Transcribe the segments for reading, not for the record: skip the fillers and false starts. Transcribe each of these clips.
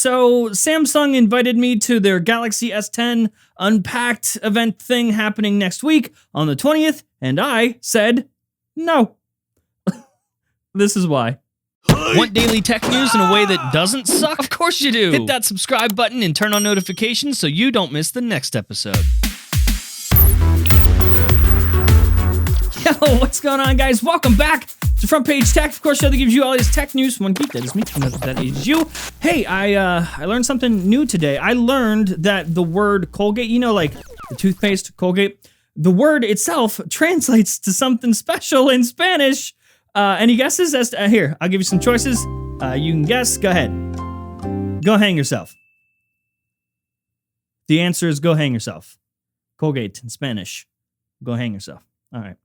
so Samsung invited me to their Galaxy S10 Unpacked event thing happening next week on the 20th, and I said no. This is why. Want daily tech news in a way that doesn't suck? Of course you do. Hit that subscribe button and turn on notifications so you don't miss the next episode. Yo, what's going on, guys? Welcome back to Front Page Tech. Of course, show that gives you all this tech news. One geek, that is me. That is you. Hey, I learned something new today. I learned that the word Colgate, you know, like the toothpaste Colgate, the word itself translates to something special in Spanish. Any guesses? As to, here, I'll give you some choices. You can guess. Go ahead. Go hang yourself. The answer is go hang yourself. Colgate in Spanish. Go hang yourself. All right.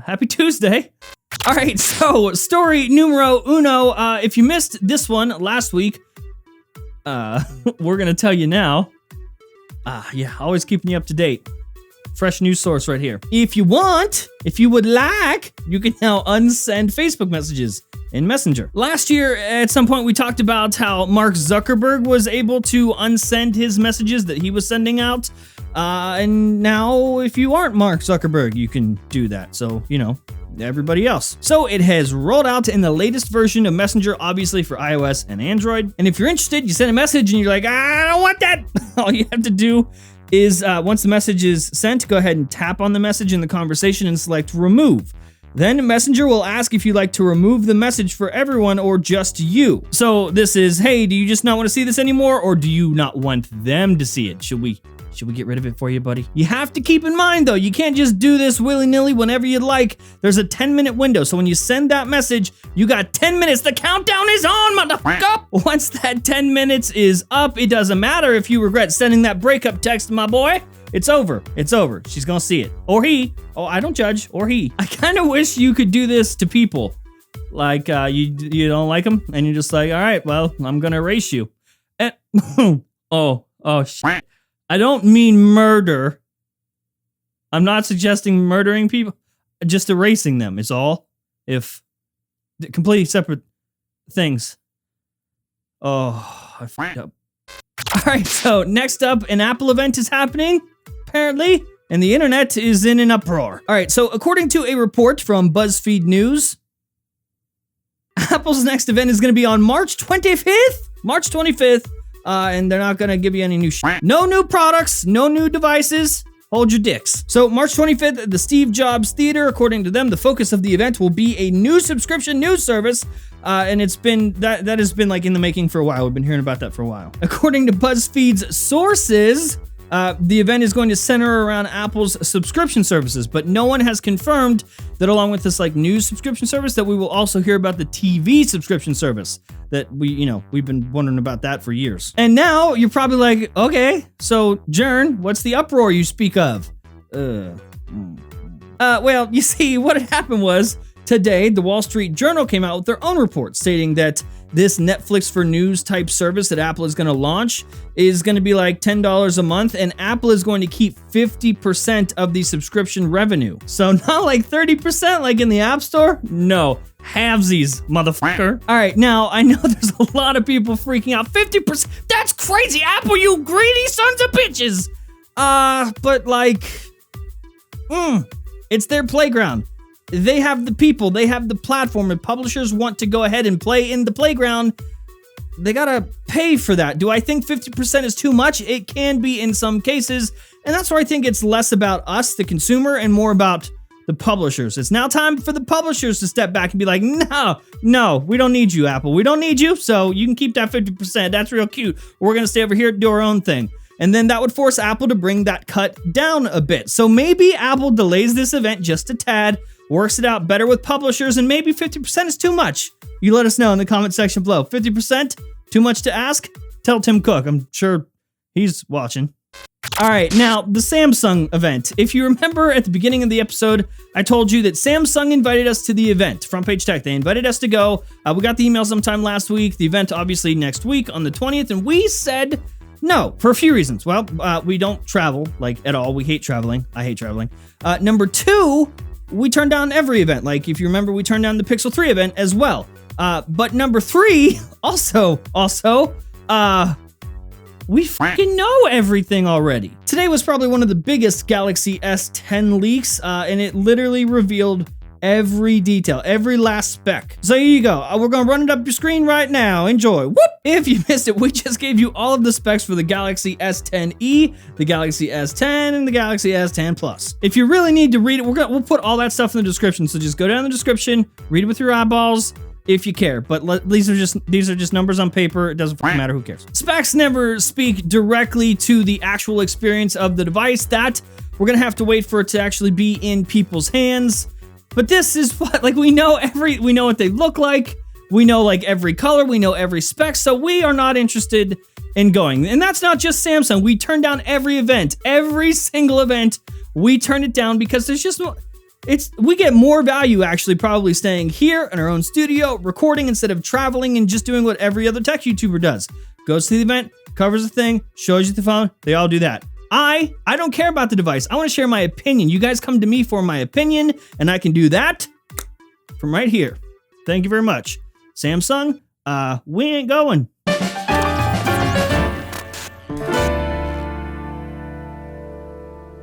Happy Tuesday. All right, so story numero uno. If you missed this one last week, we're going to tell you now. Yeah, always keeping you up to date. Fresh news source right here. If you would like, you can now unsend Facebook messages in Messenger. Last year, at some point, we talked about how Mark Zuckerberg was able to unsend his messages that he was sending out. And now, if you aren't Mark Zuckerberg, you can do that. So, you know, everybody else. So it has rolled out in the latest version of Messenger, obviously for iOS and Android. And if you're interested, you send a message and you're like, I don't want that. All you have to do is once the message is sent, go ahead and tap on the message in the conversation and select remove. Then Messenger will ask if you'd like to remove the message for everyone or just you. So this is, hey, do you just not want to see this anymore, or do you not want them to see it? Should we get rid of it for you, buddy? You have to keep in mind, though, you can't just do this willy-nilly whenever you'd like. There's a 10-minute window, so when you send that message, you got 10 minutes. The countdown is on, motherfucker! Once that 10 minutes is up, it doesn't matter if you regret sending that breakup text, my boy. It's over. It's over. She's gonna see it. Or he. Oh, I don't judge. Or he. I kind of wish you could do this to people. Like, you don't like them, and you're just like, all right, well, I'm gonna erase you. And, oh, shit. I don't mean murder. I'm not suggesting murdering people. Just erasing them is all. If completely separate things. Oh, I fucked up. All right, so next up, an Apple event is happening, apparently, and the internet is in an uproar. All right, so according to a report from BuzzFeed News, Apple's next event is going to be on March 25th. March 25th. And they're not going to give you any new shit. No new products, no new devices. Hold your dicks. So March 25th at the Steve Jobs Theater, according to them, the focus of the event will be a new subscription news service. And it's been, that has been like in the making for a while. We've been hearing about that for a while. According to BuzzFeed's sources, the event is going to center around Apple's subscription services, but no one has confirmed that along with this like news subscription service that we will also hear about the TV subscription service that we've been wondering about that for years. And now you're probably like, okay, so Jern, what's the uproar you speak of? Well, you see, what had happened was today, the Wall Street Journal came out with their own report stating that this Netflix for news type service that Apple is going to launch is going to be like $10 a month, and Apple is going to keep 50% of the subscription revenue. So not like 30% like in the App Store. No, halvesies, motherfucker. All right, now I know there's a lot of people freaking out. 50%, that's crazy, Apple, you greedy sons of bitches. But like, it's their playground. They have the people, they have the platform, and publishers want to go ahead and play in the playground. They gotta pay for that. Do I think 50% is too much? It can be in some cases, and that's where I think it's less about us, the consumer, and more about the publishers. It's now time for the publishers to step back and be like, no, we don't need you, Apple. We don't need you, so you can keep that 50%. That's real cute. We're gonna stay over here and do our own thing. And then that would force Apple to bring that cut down a bit. So maybe Apple delays this event just a tad, works it out better with publishers, and maybe 50% is too much. You let us know in the comment section below. 50%? Too much to ask? Tell Tim Cook. I'm sure he's watching. All right, now the Samsung event. If you remember at the beginning of the episode, I told you that Samsung invited us to the event, Front Page Tech. They invited us to go. We got the email sometime last week. The event obviously next week on the 20th, and we said no, for a few reasons. Well, we don't travel, like, at all. We hate traveling. I hate traveling. Number two, we turned down every event. Like, if you remember, we turned down the Pixel 3 event as well. But number three, also, we fucking know everything already. Today was probably one of the biggest Galaxy S10 leaks, and it literally revealed every detail, every last spec. So here you go. We're gonna run it up your screen right now. Enjoy. Whoop! If you missed it, we just gave you all of the specs for the Galaxy S10e, the Galaxy S10, and the Galaxy S10 Plus. If you really need to read it, we'll put all that stuff in the description. So just go down the description, read it with your eyeballs, if you care. But these are just numbers on paper. It doesn't matter. Who cares? Specs never speak directly to the actual experience of the device. That we're gonna have to wait for it to actually be in people's hands. But this is what, like, we know what they look like. We know like every color. We know every spec. So we are not interested in going. And that's not just Samsung. We turn down every event, every single event. We turn it down because there's just no. We get more value actually probably staying here in our own studio, recording instead of traveling and just doing what every other tech YouTuber does. Goes to the event, covers the thing, shows you the phone. They all do that. I don't care about the device. I want to share my opinion. You guys come to me for my opinion, and I can do that from right here. Thank you very much. Samsung, we ain't going.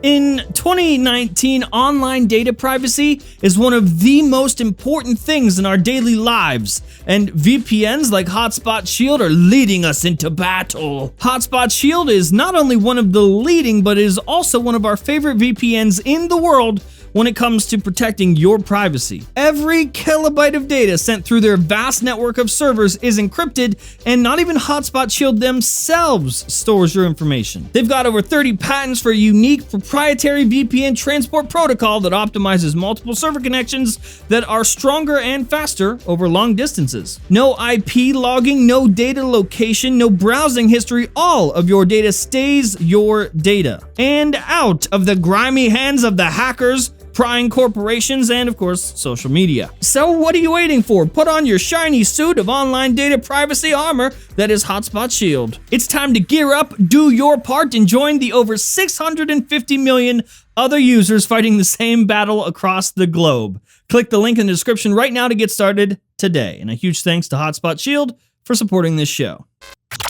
In 2019, online data privacy is one of the most important things in our daily lives, and VPNs like Hotspot Shield are leading us into battle. Hotspot Shield is not only one of the leading, but is also one of our favorite VPNs in the world when it comes to protecting your privacy. Every kilobyte of data sent through their vast network of servers is encrypted, and not even Hotspot Shield themselves stores your information. They've got over 30 patents for a unique proprietary VPN transport protocol that optimizes multiple server connections that are stronger and faster over long distances. No IP logging, no data location, no browsing history. All of your data stays your data and out of the grimy hands of the hackers, prying corporations, and of course, social media. So what are you waiting for? Put on your shiny suit of online data privacy armor that is Hotspot Shield. It's time to gear up, do your part, and join the over 650 million other users fighting the same battle across the globe. Click the link in the description right now to get started today. And a huge thanks to Hotspot Shield for supporting this show.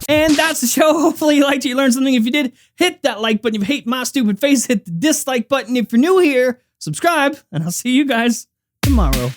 And that's the show. Hopefully you liked it, you learned something. If you did, hit that like button. If you hate my stupid face, hit the dislike button. If you're new here, subscribe, and I'll see you guys tomorrow.